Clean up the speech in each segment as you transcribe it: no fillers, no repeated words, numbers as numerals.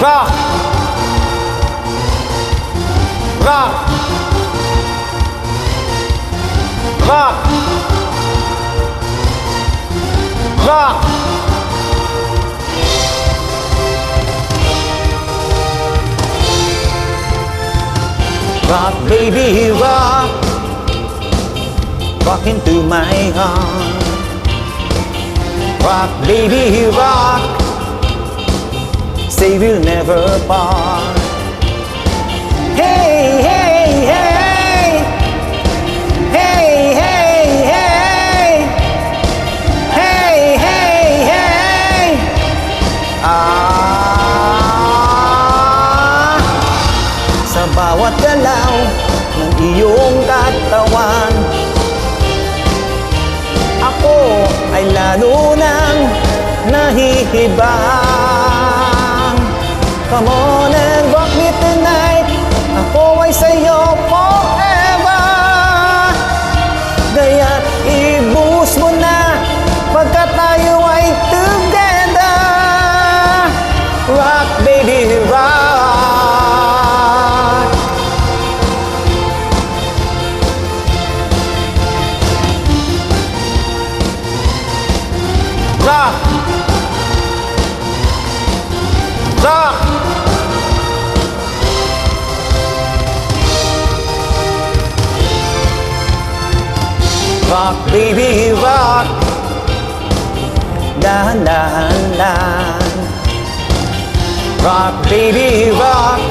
rock, rock, rock, rock. Rock, baby, rock, rock into my heart. Rock, baby, rock, say we'll never part. Hey, hey, hey, hey, hey, hey, hey, hey, hey. Sa bawat galaw ng iyong katawan, ako ay lalo nang nahihibang. Come on and rock me tonight, ako ay sa'yo forever. Kaya't i-boost mo na pagka tayo ay together. Rock, baby, rock. Rock, rock, rock, baby, rock. Dahan-dahan lang. Rock, baby, rock,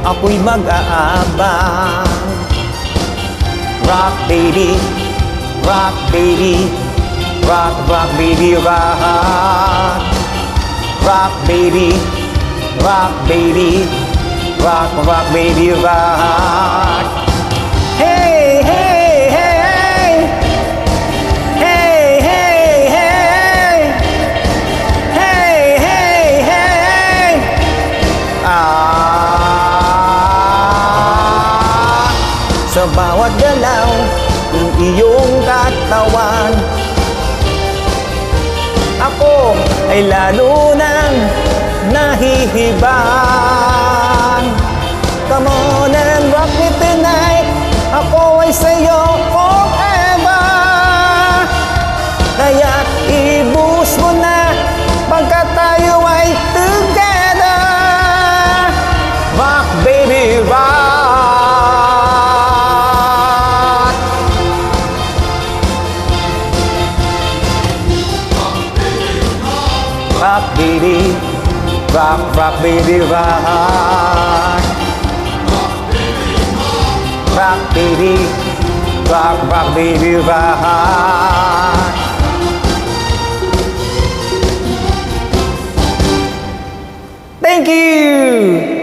ako'y mag-aabang. Rock, baby, rock, baby, rock, rock, baby, rock. Rock, baby, rock, baby, rock, rock, baby, rock. Hey, hey, hey, hey, hey, hey, hey, hey, hey. Sa bawat galaw ng iyong katawan, ako ay lalo nang nahihibang. Come on and rock me tonight, ako ay sa'yo forever. Kaya't i-boost mo na pagka tayo ay together. Rock, baby, rock. Rock, baby, rock, rock, baby, rock. Rock, baby, rock, rock, baby, rock. Thank you.